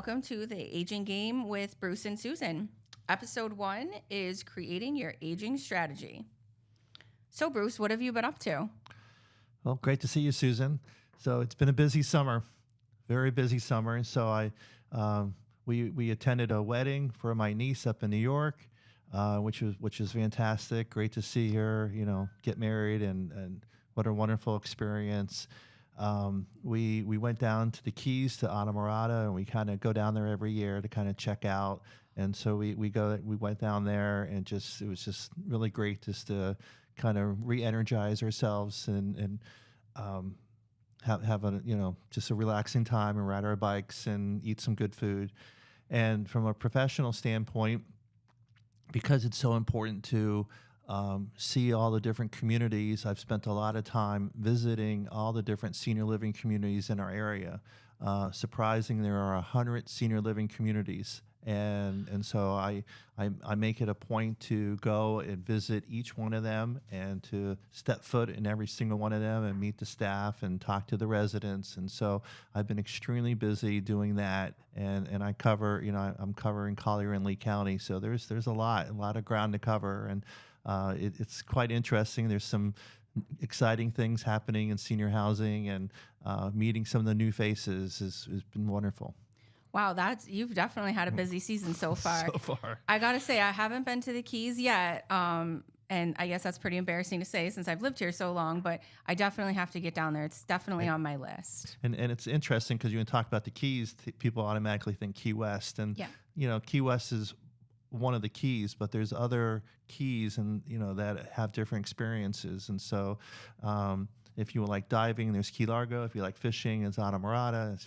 welcome to the Aging Game with Bruce and Susan. Episode 1 is creating your aging strategy. So, Bruce, what have you been up to? Well, great to see you, Susan. So it's been a busy summer, very busy summer. And so we attended a wedding for my niece up in New York, which was fantastic. Great to see her, get married, and what a wonderful experience. We went down to the Keys to Anamorada, and we kind of go down there every year to kind of check out. And so we went down there, and it was just really great just to kind of re-energize ourselves and have a just a relaxing time and ride our bikes and eat some good food. And from a professional standpoint, because it's so important to see all the different communities, I've spent a lot of time visiting all the different senior living communities in our area. Surprising, there are 100 senior living communities. And so I make it a point to go and visit each one of them and to step foot in every single one of them and meet the staff and talk to the residents. And so I've been extremely busy doing that. And I cover, I'm covering Collier and Lee County. So there's a lot of ground to cover. And it's quite interesting. There's some exciting things happening in senior housing, and meeting some of the new faces has been wonderful. Wow, you've definitely had a busy season so far. So far. I gotta say, I haven't been to the Keys yet, and I guess that's pretty embarrassing to say since I've lived here so long, but I definitely have to get down there. It's definitely on my list. And it's interesting because you talk about the Keys, people automatically think Key West. And, Key West is one of the keys, but there's other keys and, that have different experiences. And so, if you like diving, there's Key Largo. If you like fishing, it's Anamorada.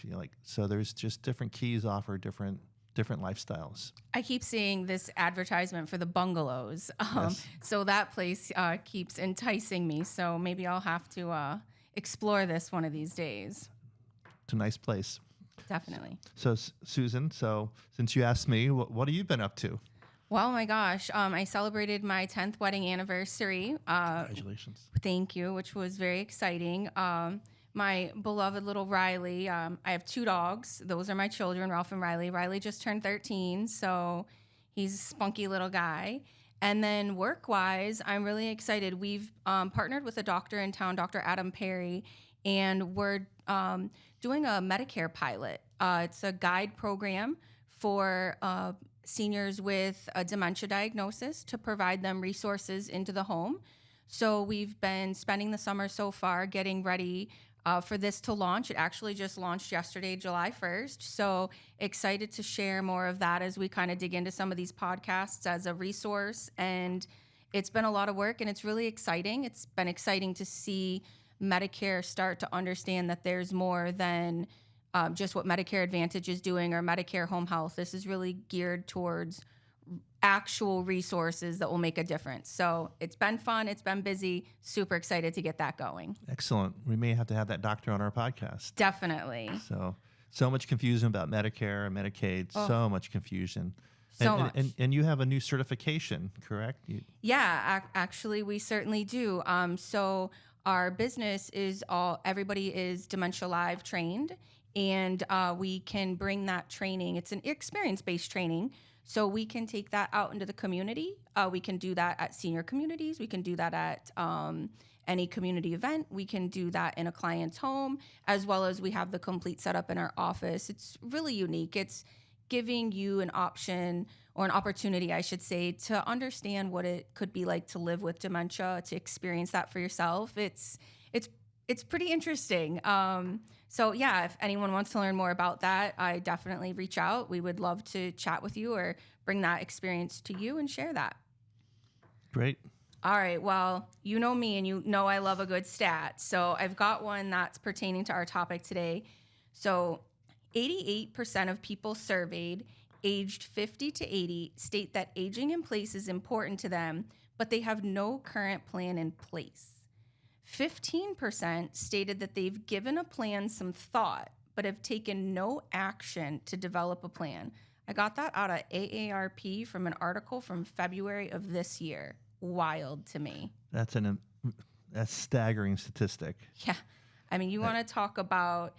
So there's just different keys offer different lifestyles. I keep seeing this advertisement for the bungalows. Yes. So that place keeps enticing me. So maybe I'll have to explore this one of these days. It's a nice place. Definitely. So Susan, since you asked me, what have you been up to? Well, my gosh, I celebrated my 10th wedding anniversary. Congratulations. Thank you, which was very exciting. My beloved little Riley, I have 2 dogs. Those are my children, Ralph and Riley. Riley just turned 13, so he's a spunky little guy. And then work-wise, I'm really excited. We've partnered with a doctor in town, Dr. Adam Perry, and we're doing a Medicare pilot. It's a guide program for seniors with a dementia diagnosis to provide them resources into the home. So we've been spending the summer so far getting ready for this to launch. It actually just launched yesterday, July 1st. So excited to share more of that as we kind of dig into some of these podcasts as a resource. And it's been a lot of work, and it's really exciting. It's been exciting to see Medicare start to understand that there's more than just what Medicare Advantage is doing or Medicare Home Health. This is really geared towards actual resources that will make a difference. So it's been fun. It's been busy. Super excited to get that going. Excellent. We may have to have that doctor on our podcast. Definitely. So much confusion about Medicare and Medicaid. Oh. So much confusion. So much. And you have a new certification, correct? Yeah, actually, we certainly do. So our business is everybody is Dementia Live trained. And we can bring that training. It's an experience-based training. So we can take that out into the community. We can do that at senior communities. We can do that at any community event. We can do that in a client's home, as well as we have the complete setup in our office. It's really unique. It's giving you an option or an opportunity, I should say, to understand what it could be like to live with dementia, to experience that for yourself. It's pretty interesting. So yeah, if anyone wants to learn more about that, I definitely reach out. We would love to chat with you or bring that experience to you and share that. Great. All right. Well, you know me and you know I love a good stat. So I've got one that's pertaining to our topic today. So 88% of people surveyed aged 50 to 80 state that aging in place is important to them, but they have no current plan in place. 15% stated that they've given a plan some thought, but have taken no action to develop a plan. I got that out of AARP from an article from February of this year. Wild to me. That's staggering statistic. Yeah. I mean, you want to talk about,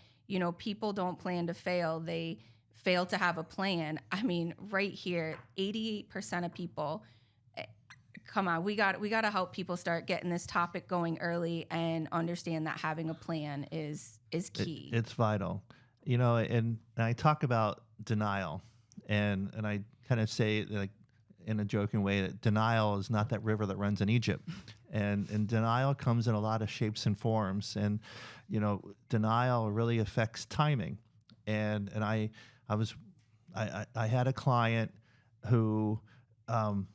people don't plan to fail. They fail to have a plan. I mean, right here, 88% of people, eh, come on, we got to help people start getting this topic going early and understand that having a plan is key. It's vital, and I talk about denial, and I kind of say like in a joking way that denial is not that river that runs in Egypt, and denial comes in a lot of shapes and forms, and denial really affects timing, and I was I had a client who um,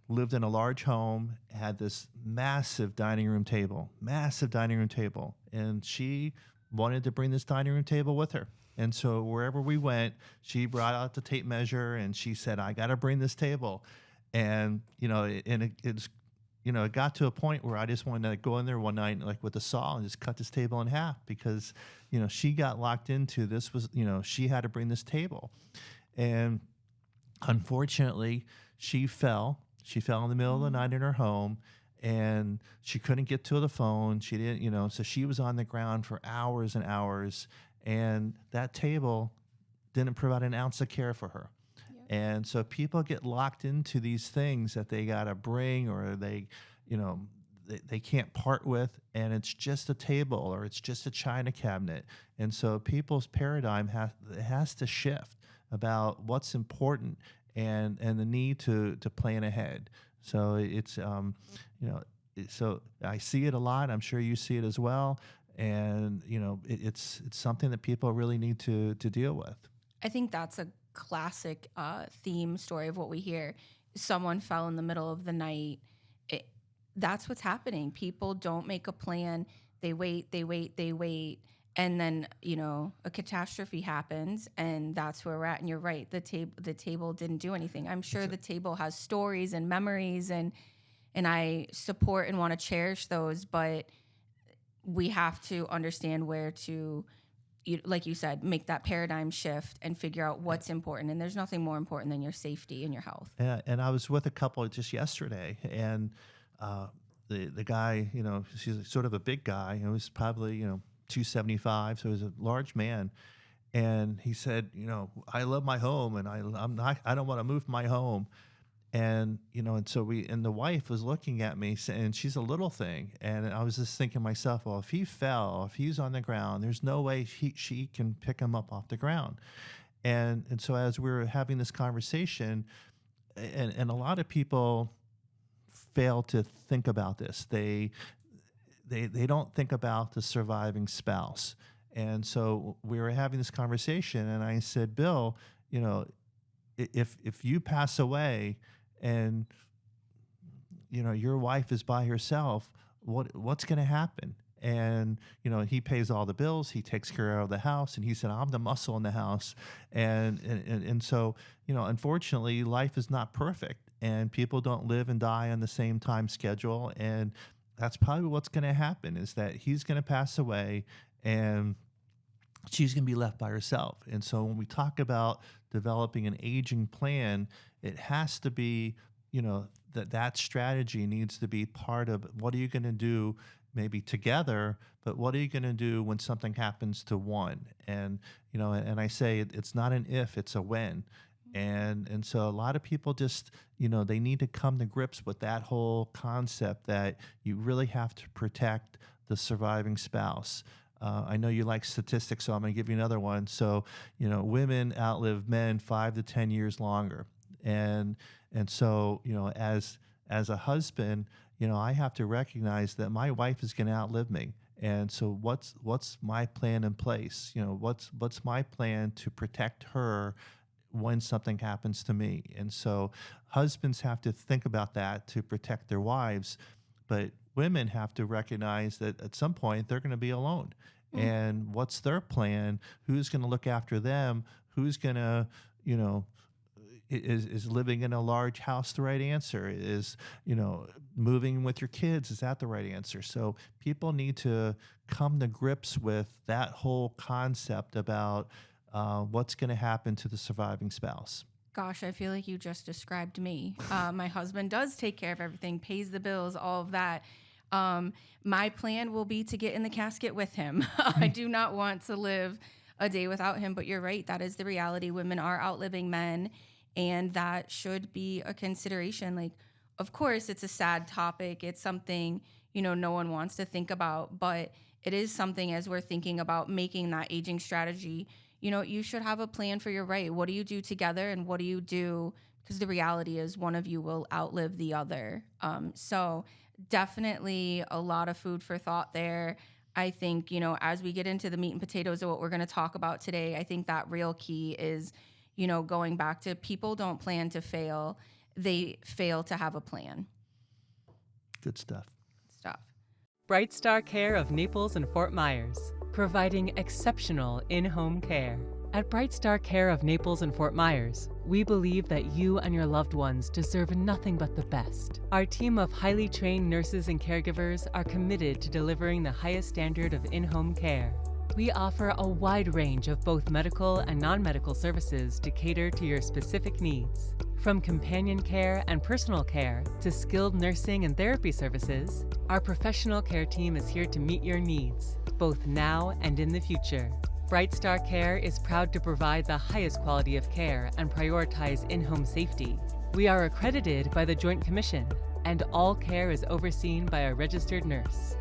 lived in a large home, had this massive dining room table, and she wanted to bring this dining room table with her. And so wherever we went, she brought out the tape measure and she said, "I got to bring this table." And it got to a point where I just wanted to go in there one night like with a saw and just cut this table in half because she got locked into this was she had to bring this table, and unfortunately, she fell. She fell in the middle of the night in her home, and she couldn't get to the phone. She didn't, so she was on the ground for hours and hours, and that table didn't provide an ounce of care for her. Yep. And so people get locked into these things that they got to bring or they can't part with, and it's just a table or it's just a china cabinet. And so people's paradigm has to shift about what's important and the need to plan ahead. So so I see it a lot. I'm sure you see it as well, and it's something that people really need to deal with. I think that's a classic theme story of what we hear. Someone fell in the middle of the night. It, that's what's happening. People don't make a plan. They wait, they wait, they wait. And then, a catastrophe happens, and that's where we're at. And you're right. The table didn't do anything. I'm sure the table has stories and memories, and I support and want to cherish those, but we have to understand where to, like you said, make that paradigm shift and figure out what's important. And there's nothing more important than your safety and your health. And I was with a couple just yesterday, and the guy, he's sort of a big guy. He was probably 275, so he was a large man. And he said, "I love my home, and I don't want to move my home." And and so the wife was looking at me, and she's a little thing, and I was just thinking to myself, well, if he's on the ground, there's no way she can pick him up off the ground. And so as we were having this conversation, and a lot of people fail to think about this. They don't think about the surviving spouse. And so we were having this conversation, and I said, "Bill, if you pass away and your wife is by herself, what's going to happen?" And he pays all the bills, he takes care of the house, and he said, "I'm the muscle in the house." And so unfortunately, life is not perfect, and people don't live and die on the same time schedule, and that's probably what's going to happen is that he's going to pass away, and she's going to be left by herself. And so when we talk about developing an aging plan, it has to be, that strategy needs to be part of what are you going to do maybe together, but what are you going to do when something happens to one? And, and I say it's not an if, it's a when. And so a lot of people just, they need to come to grips with that whole concept that you really have to protect the surviving spouse. I know you like statistics, so I'm going to give you another one. So, women outlive men 5 to 10 years longer. And so, as a husband, I have to recognize that my wife is going to outlive me. And so what's my plan in place? What's my plan to protect her when something happens to me? And so husbands have to think about that to protect their wives, but women have to recognize that at some point they're going to be alone. And what's their plan? Who's going to look after them? Who's going to, is living in a large house the right answer? Is, moving with your kids, is that the right answer? So people need to come to grips with that whole concept about what's going to happen to the surviving spouse. Gosh, I feel like you just described me. My husband does take care of everything, pays the bills, all of that. My plan will be to get in the casket with him. I do not want to live a day without him. But you're right, that is the reality. Women are outliving men, and that should be a consideration. Like, of course, it's a sad topic. It's something, no one wants to think about, but it is something as we're thinking about making that aging strategy. You should have a plan for your right. What do you do together and what do you do? Because the reality is one of you will outlive the other. So definitely a lot of food for thought there. I think, as we get into the meat and potatoes of what we're going to talk about today, I think that real key is, going back to people don't plan to fail, they fail to have a plan. Good stuff. Stuff. Bright Star Care of Naples and Fort Myers, providing exceptional in-home care. At Bright Star Care of Naples and Fort Myers, we believe that you and your loved ones deserve nothing but the best. Our team of highly trained nurses and caregivers are committed to delivering the highest standard of in-home care. We offer a wide range of both medical and non-medical services to cater to your specific needs. From companion care and personal care to skilled nursing and therapy services, our professional care team is here to meet your needs, both now and in the future. Bright Star Care is proud to provide the highest quality of care and prioritize in-home safety. We are accredited by the Joint Commission, and all care is overseen by a registered nurse.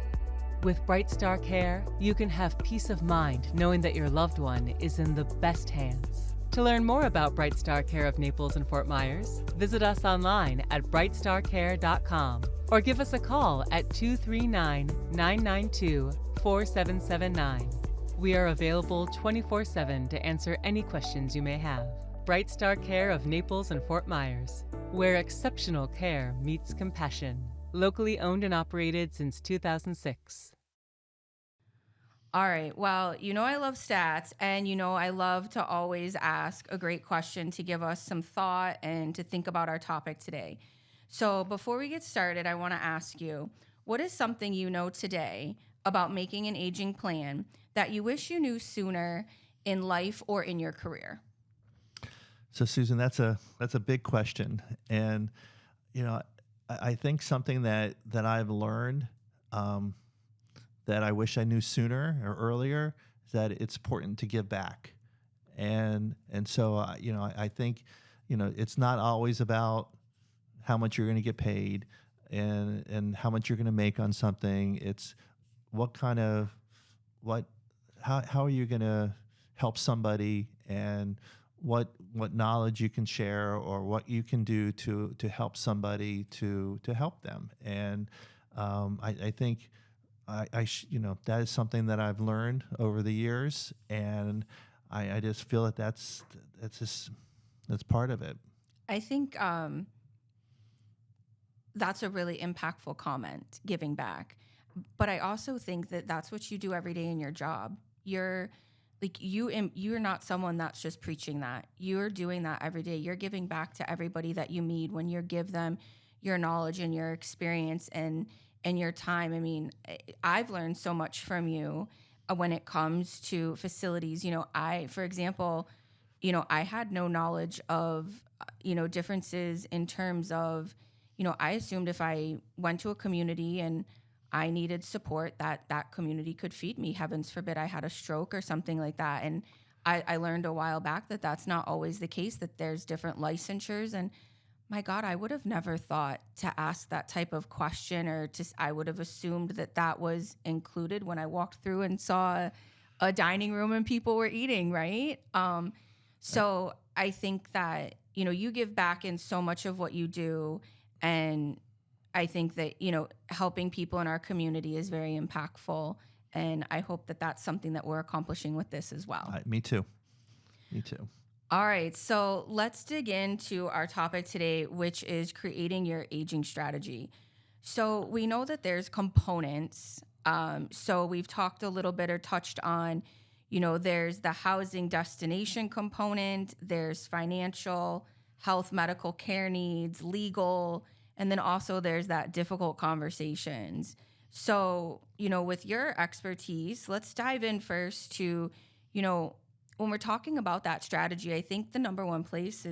With Bright Star Care, you can have peace of mind knowing that your loved one is in the best hands. To learn more about Bright Star Care of Naples and Fort Myers, visit us online at brightstarcare.com or give us a call at 239-992-4779. We are available 24/7 to answer any questions you may have. Bright Star Care of Naples and Fort Myers, where exceptional care meets compassion. Locally owned and operated since 2006. All right. Well, I love stats, and I love to always ask a great question to give us some thought and to think about our topic today. So before we get started, I want to ask you, what is something you know today about making an aging plan that you wish you knew sooner in life or in your career? So, Susan, that's a big question, and I think something that I've learned that I wish I knew sooner or earlier is that it's important to give back, and so I think it's not always about how much you're going to get paid and how much you're going to make on something. It's how are you going to help somebody, and what knowledge you can share or what you can do to help somebody to help them. And I think that is something that I've learned over the years, and I just feel that's part of it. I think that's a really impactful comment, giving back. But I also think that that's what you do every day in your job. You're not someone that's just preaching that. You're doing that every day. You're giving back to everybody that you meet when you give them your knowledge and your experience and your time. I mean, I've learned so much from you when it comes to facilities. For example, I had no knowledge of, differences in terms of, I assumed if I went to a community and I needed support, that community could feed me. Heavens forbid I had a stroke or something like that. And I learned a while back that that's not always the case, that there's different licensures. And my God, I would have never thought to ask that type of question, or I would have assumed that was included when I walked through and saw a dining room and people were eating, right? So I think that, you give back in so much of what you do. And I think that, helping people in our community is very impactful. And I hope that that's something that we're accomplishing with this as well. Me too. Me too. All right. So let's dig into our topic today, which is creating your aging strategy. So we know that there's components. So we've talked a little bit or touched on, there's the housing destination component, there's financial, health, medical care needs, legal, and then also there's that difficult conversations. So, with your expertise, let's dive in first to, when we're talking about that strategy, I think the number one place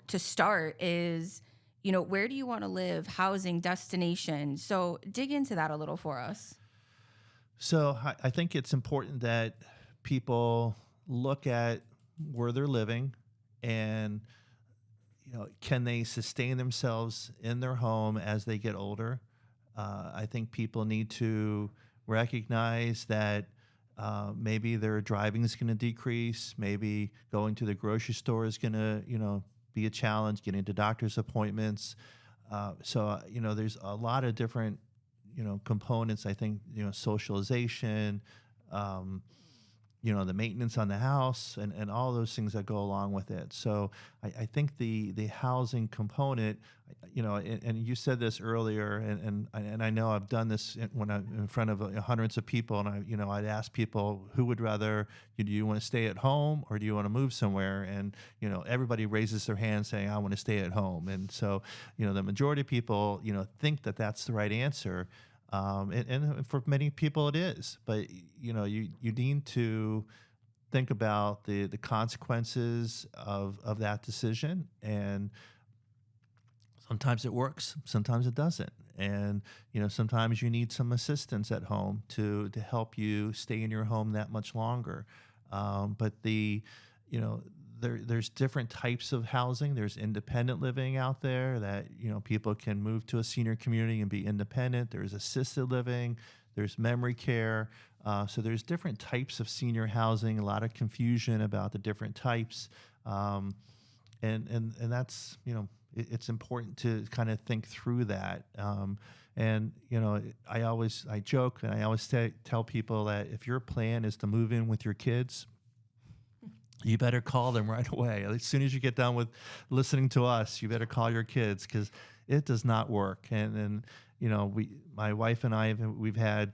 to start is, where do you want to live, housing, destination? So dig into that a little for us. So I think it's important that people look at where they're living and can they sustain themselves in their home as they get older. I think people need to recognize that maybe their driving is going to decrease. Maybe going to the grocery store is going to, be a challenge. Getting to doctor's appointments. There's a lot of different, components. I think, socialization, the maintenance on the house and all those things that go along with it. So I think the housing component, and you said this earlier, and I know I've done this when I'm in front of hundreds of people, and I'd ask people who would rather, do you want to stay at home or do you want to move somewhere? And, everybody raises their hand saying, I want to stay at home. And so, the majority of people, think that that's the right answer. And for many people it is, but you need to think about the consequences of that decision. And sometimes it works, sometimes it doesn't. And sometimes you need some assistance at home to help you stay in your home that much longer. But you know there's different types of housing. There's independent living out there that people can move to a senior community and be independent. There's assisted living. There's memory care. So there's different types of senior housing. A lot of confusion about the different types, and that's it's important to kind of think through that. And I joke and I always tell people that if your plan is to move in with your kids, you better call them right away. As soon as you get done with listening to us, you better call your kids, because it does not work. And my wife and I, we've had,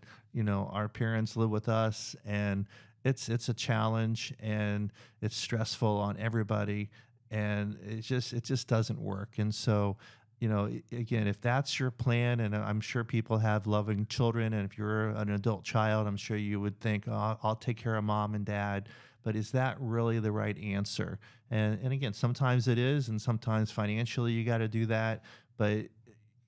our parents live with us, and it's a challenge and it's stressful on everybody, and it just doesn't work. And so, again, if that's your plan, and I'm sure people have loving children, and if you're an adult child, I'm sure you would think, oh, I'll take care of mom and dad. But is that really the right answer? And again, sometimes it is, and sometimes financially you got to do that. But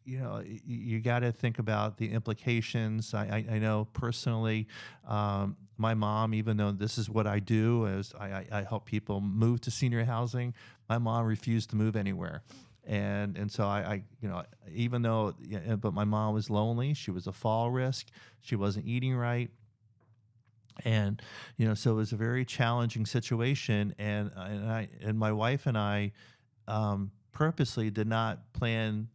you got to think about the implications. I know personally, my mom, even though this is what I do, as I help people move to senior housing, my mom refused to move anywhere. And so even though, yeah, but my mom was lonely. She was a fall risk. She wasn't eating right. And so it was a very challenging situation, and my wife and I purposely did not plan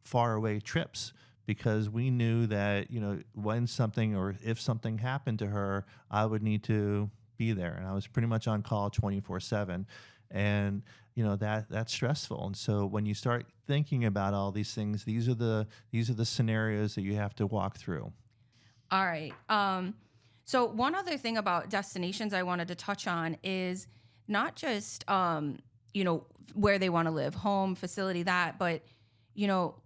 far away trips, because we knew that when something or if something happened to her, I would need to be there, and I was pretty much on call 24/7, and that's stressful. And so when you start thinking about all these things, these are the scenarios that you have to walk through. All right. So one other thing about destinations I wanted to touch on is not just where they want to live, home, facility, that, but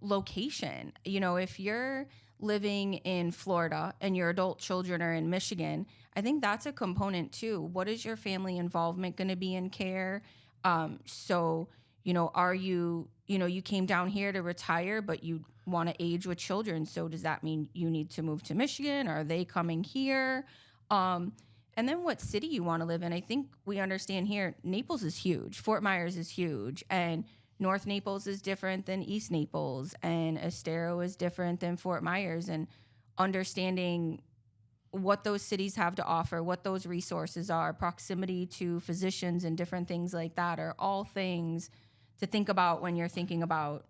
location. If you're living in Florida and your adult children are in Michigan, I think that's a component too. What is your family involvement going to be in care? Are you came down here to retire, but you want to age with children. So does that mean you need to move to Michigan? Are they coming here? And then what city you want to live in. I think we understand here, Naples is huge. Fort Myers is huge. And North Naples is different than East Naples. And Estero is different than Fort Myers. And understanding what those cities have to offer, what those resources are, proximity to physicians and different things like that are all things to think about when you're thinking about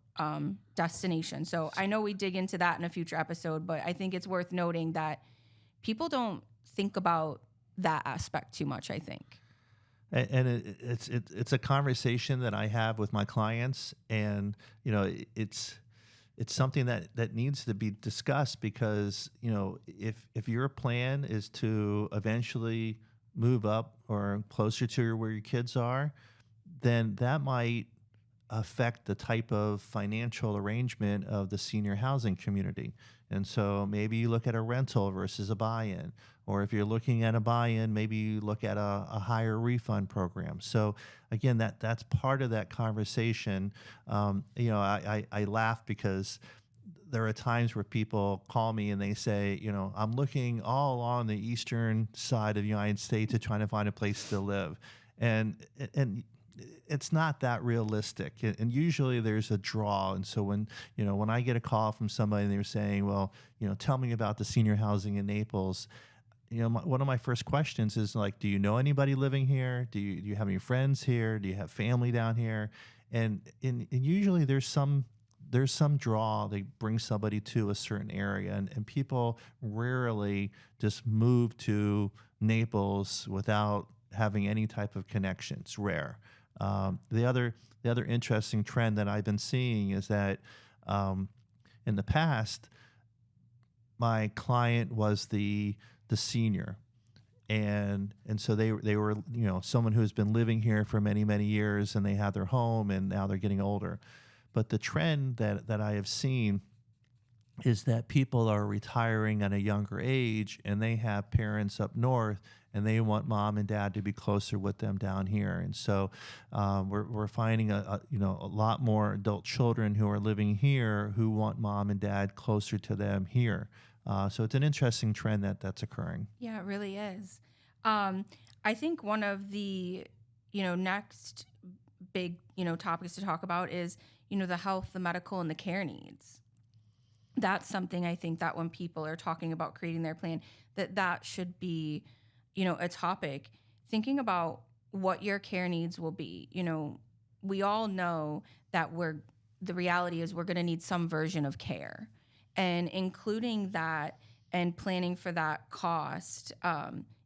destination. So I know we dig into that in a future episode, but I think it's worth noting that people don't think about that aspect too much, I think. And it's a conversation that I have with my clients, and it's something that needs to be discussed, because if your plan is to eventually move up or closer to where your kids are, then that might affect the type of financial arrangement of the senior housing community. And so maybe you look at a rental versus a buy-in, or if you're looking at a buy-in, maybe you look at a higher refund program. So again, that's part of that conversation. I laugh because there are times where people call me and they say, I'm looking all along the eastern side of the United States to trying to find a place to live, and it's not that realistic. And usually there's a draw. And so when I get a call from somebody and they're saying, well, tell me about the senior housing in Naples. One of my first questions is like, do you know anybody living here? Do you have any friends here? Do you have family down here? And usually there's some draw. They bring somebody to a certain area, and people rarely just move to Naples without having any type of connection. It's rare. The other interesting trend that I've been seeing is that in the past, my client was the senior, and so they were someone who's been living here for many years, and they had their home, and now they're getting older. But the trend that I have seen is that people are retiring at a younger age, and they have parents up north, and they want mom and dad to be closer with them down here. And so we're finding a lot more adult children who are living here who want mom and dad closer to them here. So it's an interesting trend that's occurring. Yeah, it really is. I think one of the, next big, topics to talk about is, the health, the medical, and the care needs. That's something I think that when people are talking about creating their plan, that should be, a topic. Thinking about what your care needs will be. We all know that the reality is we're going to need some version of care, and including that and planning for that cost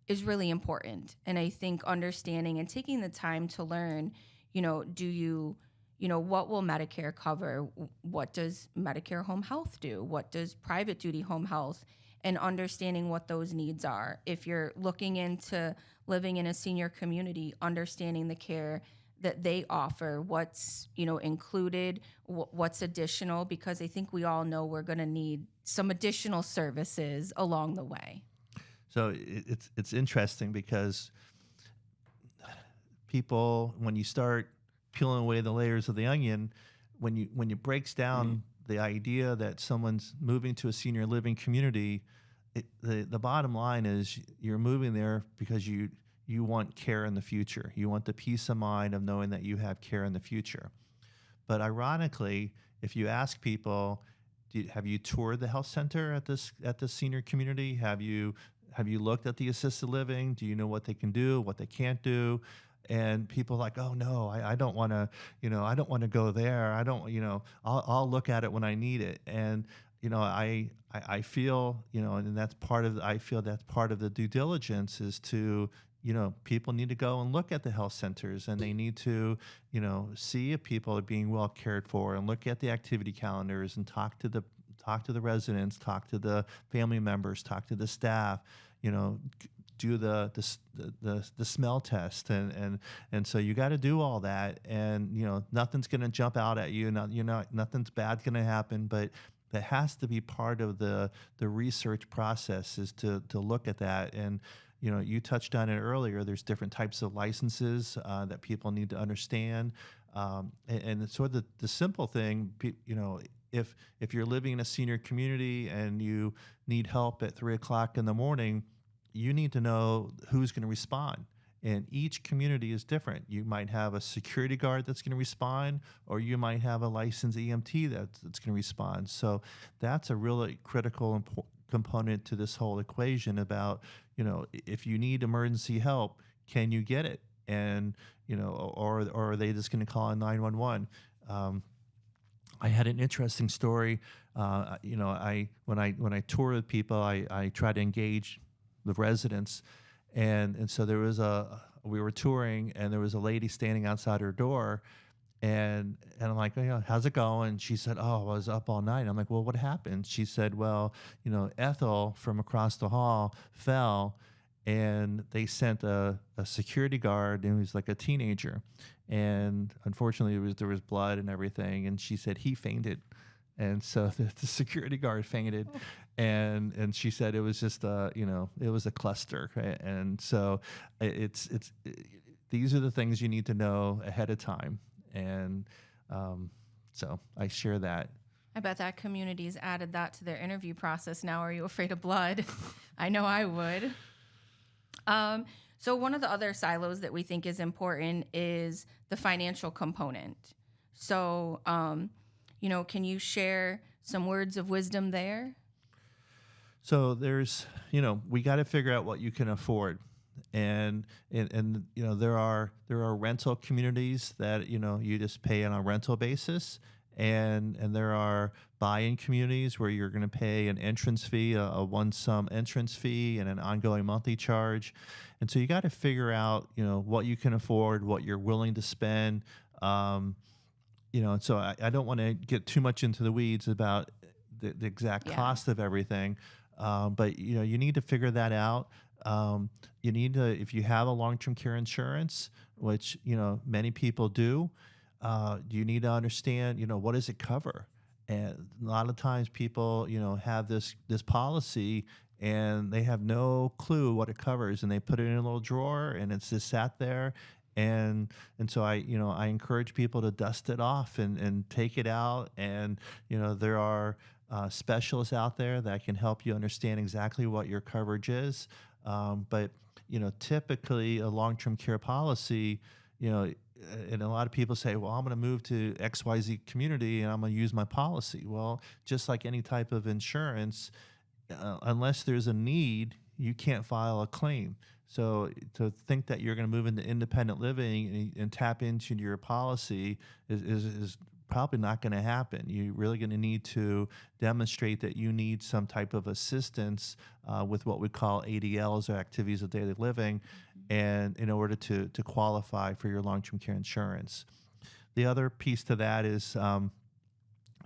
is really important. And I think understanding and taking the time to learn, what will Medicare cover? What does Medicare home health do? What does private duty home health? And understanding what those needs are. If you're looking into living in a senior community, understanding the care that they offer, what's included, what's additional, because I think we all know we're going to need some additional services along the way. So it's interesting because people, when you start peeling away the layers of the onion, when it breaks down the idea that someone's moving to a senior living community, the bottom line is you're moving there because you want care in the future. You want the peace of mind of knowing that you have care in the future. But ironically, if you ask people, have you toured the health center at this senior community? Have you looked at the assisted living? Do you know what they can do, what they can't do? And people are like, oh no, I don't want to, I don't want to go there. I don't, I'll look at it when I need it. And I feel, and I feel that's part of the due diligence is to, people need to go and look at the health centers, and they need to, see if people are being well cared for, and look at the activity calendars, and talk to the residents, talk to the family members, talk to the staff, do the smell test, and so you got to do all that, and nothing's going to jump out at you, nothing's bad going to happen, but that has to be part of the research process, is to look at that. And you touched on it earlier. There's different types of licenses that people need to understand, and it's sort of the simple thing. If you're living in a senior community and you need help at 3:00 in the morning, you need to know who's going to respond. And each community is different. You might have a security guard that's going to respond, or you might have a licensed EMT that's going to respond. So that's a really critical component to this whole equation about, if you need emergency help, can you get it? And, or are they just going to call in 911? I had an interesting story. When I tour with people, I try to engage the residents. And so we were touring, and there was a lady standing outside her door, and I'm like, how's it going? She said, oh, I was up all night. I'm like, well, what happened? She said, well, Ethel from across the hall fell, and they sent a security guard, and he was like a teenager, and unfortunately there was blood and everything, and she said he fainted. And so the security guard fainted, and she said it was just it was a cluster, right? And so these are the things you need to know ahead of time, and so I share that. I bet that community's added that to their interview process now. Are you afraid of blood? I know I would. So one of the other silos that we think is important is the financial component. So, can you share some words of wisdom there? So there's, we got to figure out what you can afford. And there are rental communities that you just pay on a rental basis, and there are buy-in communities where you're going to pay an entrance fee, a one sum entrance fee, and an ongoing monthly charge. And so you got to figure out what you can afford, what you're willing to spend. And so I don't want to get too much into the weeds about the exact Yeah. cost of everything, but you need to figure that out. You need to, if you have a long-term care insurance, which many people do, you need to understand what does it cover. And a lot of times people have this policy and they have no clue what it covers, and they put it in a little drawer and it's just sat there. And so I encourage people to dust it off and take it out. And there are specialists out there that can help you understand exactly what your coverage is. But typically a long-term care policy, and a lot of people say, well, I'm going to move to XYZ community and I'm going to use my policy. Well, just like any type of insurance, unless there's a need, you can't file a claim. So to think that you're going to move into independent living and tap into your policy is probably not going to happen. You're really going to need to demonstrate that you need some type of assistance with what we call ADLs, or activities of daily living, and in order to qualify for your long-term care insurance. The other piece to that is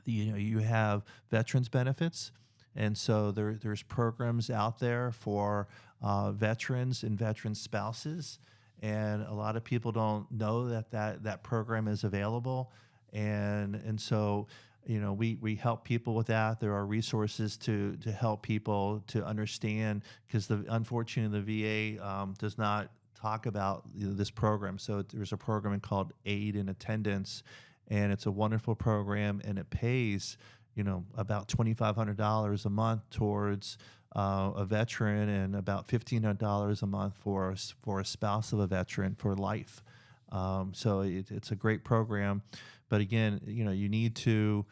you have veterans benefits. And so there's programs out there for veterans and veteran spouses, and a lot of people don't know that program is available, and so we help people with that. There are resources to help people to understand, because unfortunately the VA does not talk about this program. So there's a program called Aid in Attendance, and it's a wonderful program, and it pays about $2,500 a month towards a veteran, and about $1,500 a month for a spouse of a veteran for life. So it's a great program, but again, you need to,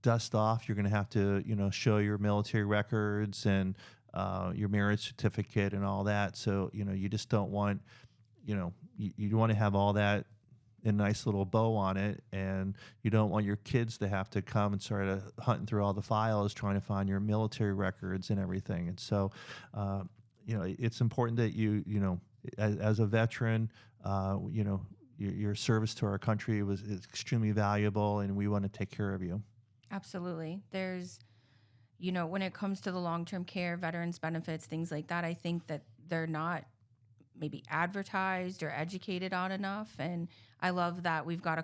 dust off. You're going to have to, show your military records and your marriage certificate and all that. So you just don't want, you want to have all that a nice little bow on it, and you don't want your kids to have to come and start hunting through all the files trying to find your military records and everything. And so it's important that as a veteran, your service to our country is extremely valuable, and we want to take care of you. Absolutely. There's, when it comes to the long-term care, veterans benefits, things like that, I think that they're not maybe advertised or educated on enough. And I love that we've got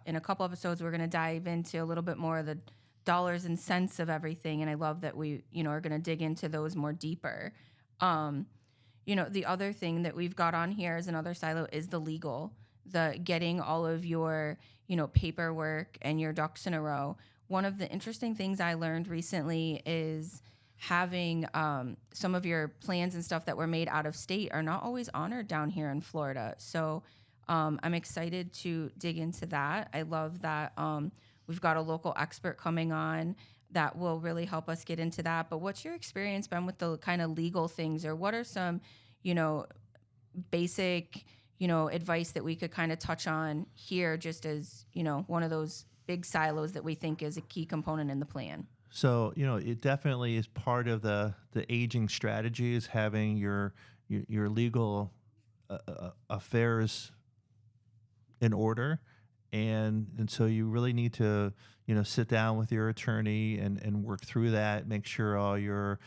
in a couple episodes, we're going to dive into a little bit more of the dollars and cents of everything. And I love that we, are going to dig into those more deeper. The other thing that we've got on here as another silo is the getting all of your, paperwork and your ducks in a row. One of the interesting things I learned recently is having some of your plans and stuff that were made out of state are not always honored down here in Florida. So I'm excited to dig into that. I love that we've got a local expert coming on that will really help us get into that. But what's your experience been with the kind of legal things, or what are some, basic, advice that we could kind of touch on here, just as, one of those big silos that we think is a key component in the plan? So, it definitely is part of the aging strategy, is having your legal affairs in order. And so you really need to, sit down with your attorney and work through that, make sure all your,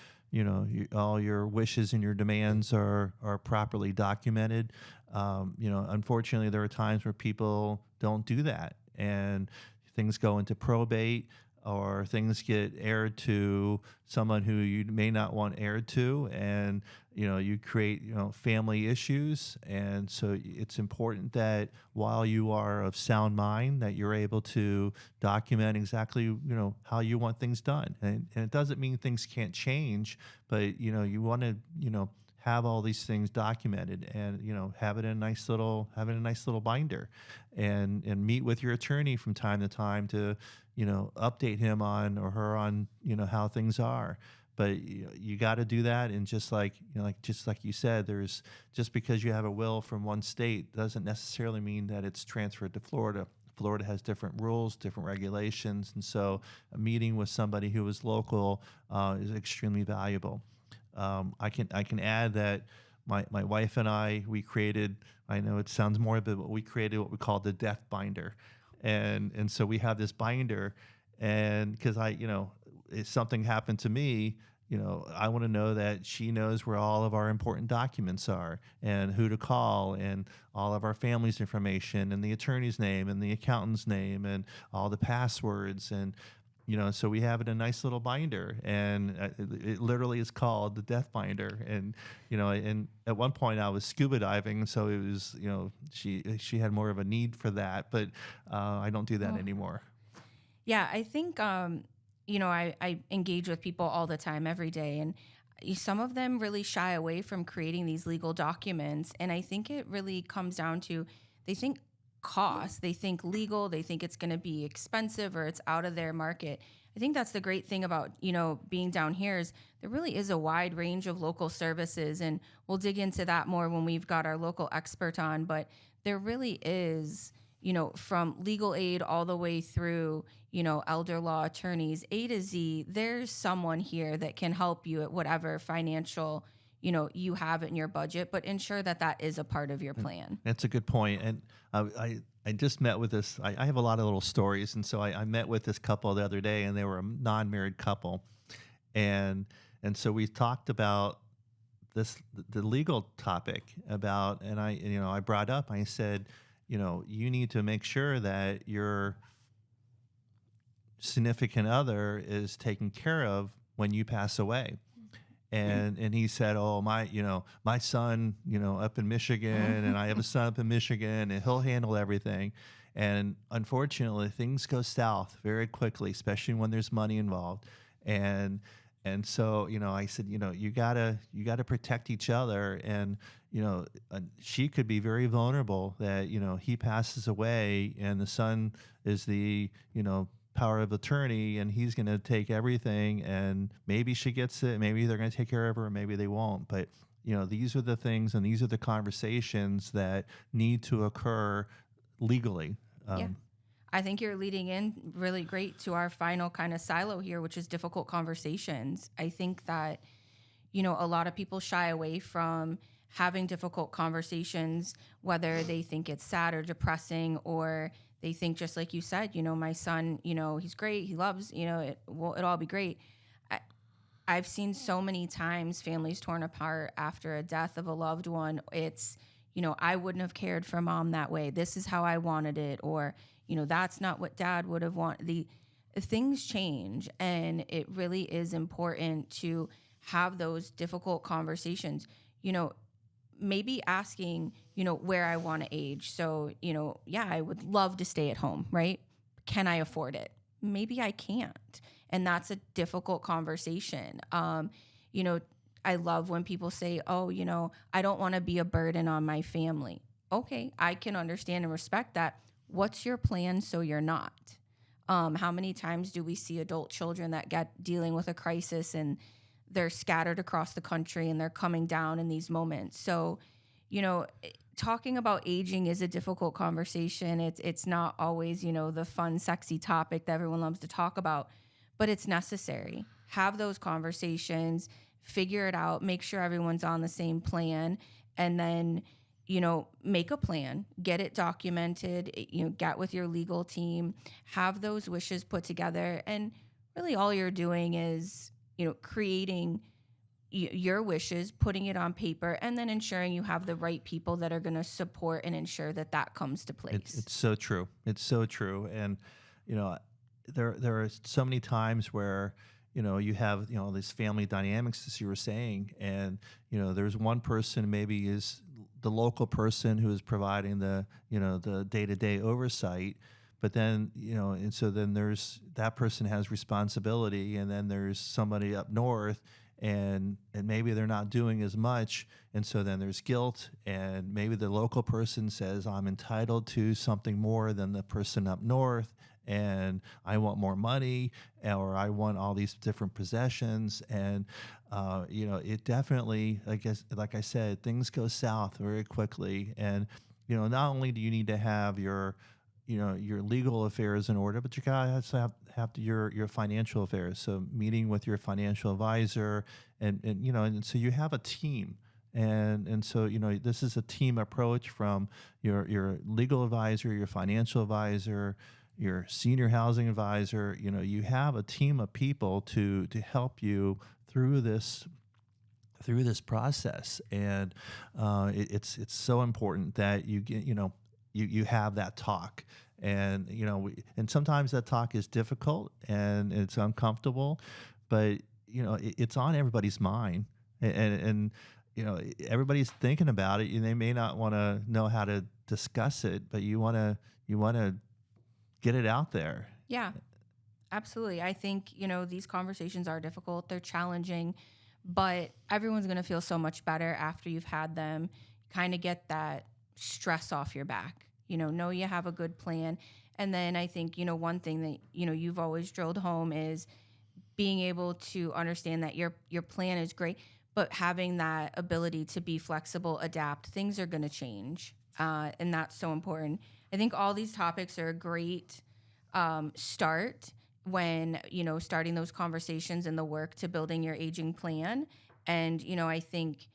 all your wishes and your demands are properly documented. Unfortunately, there are times where people don't do that, and things go into probate. or things get aired to someone who you may not want aired to, and you create family issues. And so it's important that while you are of sound mind, that you're able to document exactly how you want things done. And it doesn't mean things can't change, but you want to have all these things documented, and have it in a nice little binder, and meet with your attorney from time to time to update him on or her on how things are. But you got to do that. And just like you said, there's just because you have a will from one state doesn't necessarily mean that it's transferred to Florida. Florida has different rules, different regulations, and so a meeting with somebody who is local is extremely valuable. I can add that my wife and we created, I know it sounds morbid, but we created what we call the death binder. And so we have this binder, and because if something happened to me, I want to know that she knows where all of our important documents are, and who to call, and all of our family's information, and the attorney's name, and the accountant's name, and all the passwords. And so we have it in a nice little binder, and it literally is called the death binder. And at one point I was scuba diving, so it was, she had more of a need for that, but I don't do that anymore. Yeah, I think, I engage with people all the time, every day, and some of them really shy away from creating these legal documents. And I think it really comes down to, they think cost, they think legal, they think it's going to be expensive or it's out of their market. I think that's the great thing about, being down here is there really is a wide range of local services, and we'll dig into that more when we've got our local expert on. But there really is, from legal aid all the way through, elder law attorneys, A to Z, there's someone here that can help you at whatever financial, you have in your budget, but ensure that that is a part of your plan. That's a good point. And I just met with this. I have a lot of little stories, and so I met with this couple the other day, and they were a non-married couple, and so we talked about the legal topic about, and I brought up, I said, you need to make sure that your significant other is taken care of when you pass away. And he said, "Oh, my son, up in Michigan, and I have a son up in Michigan, and he'll handle everything." And unfortunately, things go south very quickly, especially when there's money involved. And so I said, you gotta protect each other. And she could be very vulnerable that he passes away, and the son is the power of attorney, and he's going to take everything, and maybe she gets it, maybe they're going to take care of her, or maybe they won't. But these are the things, and these are the conversations that need to occur legally. Yeah. I think you're leading in really great to our final kind of silo here, which is difficult conversations. I think that a lot of people shy away from having difficult conversations, whether they think it's sad or depressing, or they think, just like you said, my son, he's great, he loves, it'll all be great. I've seen so many times families torn apart after a death of a loved one. It's, I wouldn't have cared for mom that way. This is how I wanted it. Or, that's not what dad would have wanted. The things change, and it really is important to have those difficult conversations. Maybe asking, where I want to age. So, yeah, I would love to stay at home, right? Can I afford it? Maybe I can't. And that's a difficult conversation. I love when people say, oh, I don't want to be a burden on my family. Okay, I can understand and respect that. What's your plan so you're not? How many times do we see adult children that get dealing with a crisis, and they're scattered across the country, and they're coming down in these moments? So, talking about aging is a difficult conversation. It's not always, the fun, sexy topic that everyone loves to talk about, but it's necessary. Have those conversations, figure it out, make sure everyone's on the same plan, and then, make a plan, get it documented, get with your legal team, have those wishes put together. And really all you're doing is, creating your wishes, putting it on paper, and then ensuring you have the right people that are going to support and ensure that that comes to place. It's so true. It's so true. And, there are so many times where you have these family dynamics, as you were saying, and there's one person maybe is the local person who is providing the day-to-day oversight, but then and so then there's that person has responsibility, and then there's somebody up north, and maybe they're not doing as much, and so then there's guilt, and maybe the local person says I'm entitled to something more than the person up north, and I want more money, or I want all these different possessions, and it definitely, I guess, like I said, things go south very quickly, and not only do you need to have your legal affairs in order, but you gotta also have your financial affairs. So meeting with your financial advisor, and so you have a team. And so this is a team approach from your legal advisor, your financial advisor, your senior housing advisor. You have a team of people to help you through this process, and it's so important that you get you have that talk, and and sometimes that talk is difficult and it's uncomfortable, but it's on everybody's mind, and everybody's thinking about it, and they may not want to know how to discuss it, but you want to get it out there. Yeah, absolutely. I think, these conversations are difficult, they're challenging, but everyone's going to feel so much better after you've had them. Kind of get that stress off your back. Know you have a good plan. And then I think, one thing that, you've always drilled home is being able to understand that your plan is great, but having that ability to be flexible, adapt. Things are going to change. And that's so important. I think all these topics are a great start when, starting those conversations and the work to building your aging plan. And, I think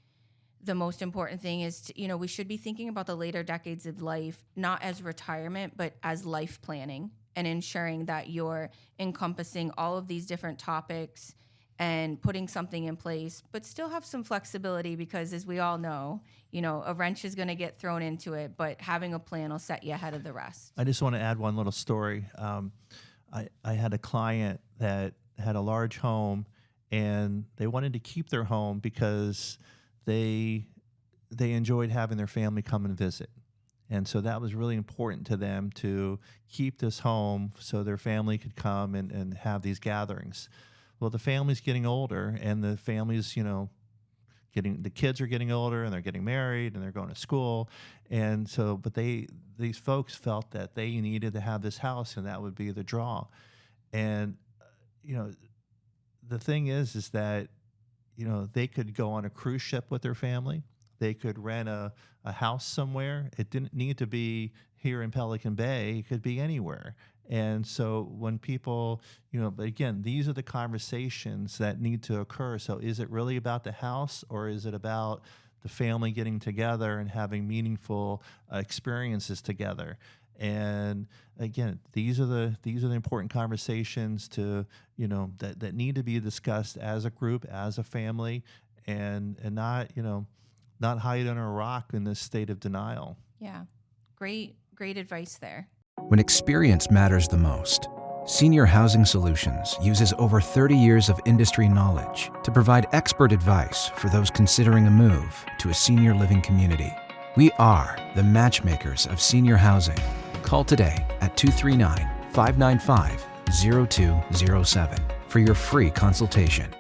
the most important thing is, we should be thinking about the later decades of life, not as retirement, but as life planning, and ensuring that you're encompassing all of these different topics and putting something in place, but still have some flexibility because, as we all know, a wrench is going to get thrown into it, but having a plan will set you ahead of the rest. I just want to add one little story. I had a client that had a large home, and they wanted to keep their home because they enjoyed having their family come and visit. And so that was really important to them to keep this home so their family could come and have these gatherings. Well, the family's getting older, and the family's, the kids are getting older, and they're getting married, and they're going to school. And so, but these folks felt that they needed to have this house, and that would be the draw. And, the thing is that, they could go on a cruise ship with their family. They could rent a house somewhere. It didn't need to be here in Pelican Bay. It could be anywhere. And so when people, but again, these are the conversations that need to occur. So is it really about the house, or is it about the family getting together and having meaningful experiences together? And again, these are the important conversations to that need to be discussed as a group, as a family, and not hide under a rock in this state of denial. Yeah. Great advice there. When experience matters the most, Senior Housing Solutions uses over 30 years of industry knowledge to provide expert advice for those considering a move to a senior living community. We are the matchmakers of senior housing. Call today at 239-595-0207 for your free consultation.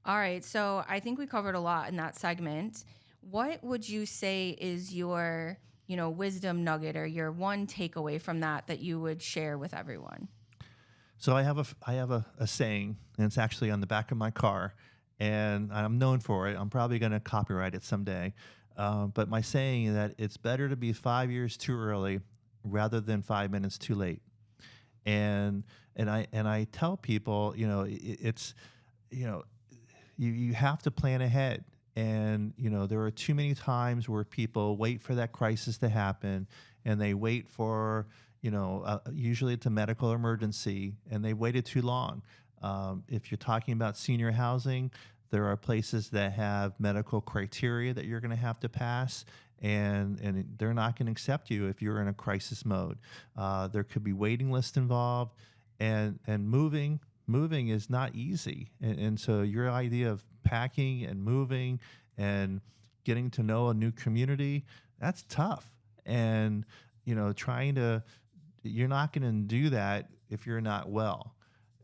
All right. So I think we covered a lot in that segment. What would you say is your, wisdom nugget, or your one takeaway from that you would share with everyone? So I have a saying, and it's actually on the back of my car, and I'm known for it. I'm probably going to copyright it someday. But my saying is that it's better to be 5 years too early rather than 5 minutes too late. And I tell people, it's you have to plan ahead. And there are too many times where people wait for that crisis to happen, and they wait for usually it's a medical emergency, and they waited too long. If you're talking about senior housing, there are places that have medical criteria that you're going to have to pass, and they're not going to accept you if you're in a crisis mode. There could be waiting lists involved, and moving is not easy. And so your idea of packing and moving and getting to know a new community, that's tough. And you're not going to do that if you're not well.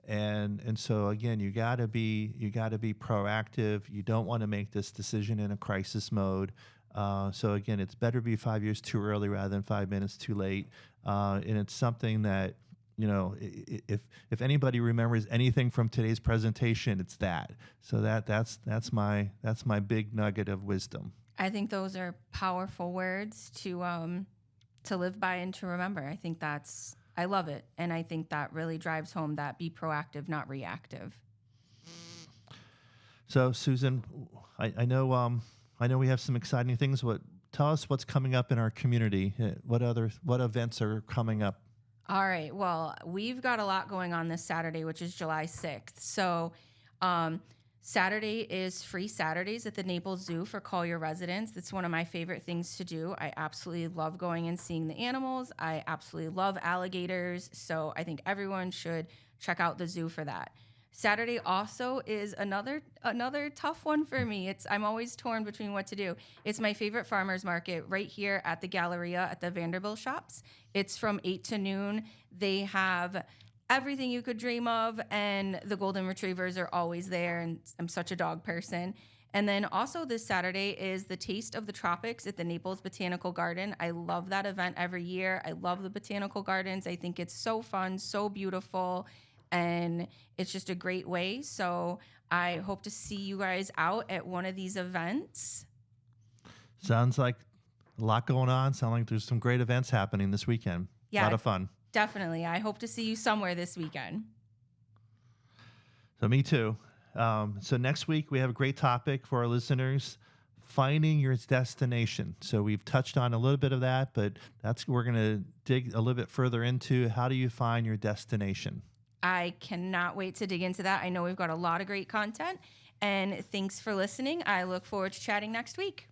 And so again, you got to be proactive. You don't want to make this decision in a crisis mode. So again, it's better to be 5 years too early rather than 5 minutes too late. And it's something that, if anybody remembers anything from today's presentation, it's that. So that's my big nugget of wisdom. I think those are powerful words to live by and to remember. I love it. And I think that really drives home that be proactive, not reactive. So Susan, I know we have some exciting things. Tell us what's coming up in our community. What events are coming up? All right. Well, we've got a lot going on this Saturday, which is July 6th. So Saturday is Free Saturdays at the Naples Zoo for Collier residents. It's one of my favorite things to do. I absolutely love going and seeing the animals. I absolutely love alligators. So I think everyone should check out the zoo for that. Saturday also is another tough one for me. I'm always torn between what to do. It's my favorite farmers market right here at the Galleria at the Vanderbilt shops. It's from 8 to noon. They have everything you could dream of, and the golden retrievers are always there, and I'm such a dog person. And then also this Saturday is the Taste of the Tropics at the Naples Botanical Garden. I love that event every year. I love the botanical gardens. I think it's so fun, so beautiful, and it's just a great way. So I hope to see you guys out at one of these events. Sounds like a lot going on. Sounds like there's some great events happening this weekend. Yeah, a lot of fun. Definitely. I hope to see you somewhere this weekend. So me too. So next week we have a great topic for our listeners: finding your destination. So we've touched on a little bit of that, but we're going to dig a little bit further into how do you find your destination. I cannot wait to dig into that. I know we've got a lot of great content, and thanks for listening. I look forward to chatting next week.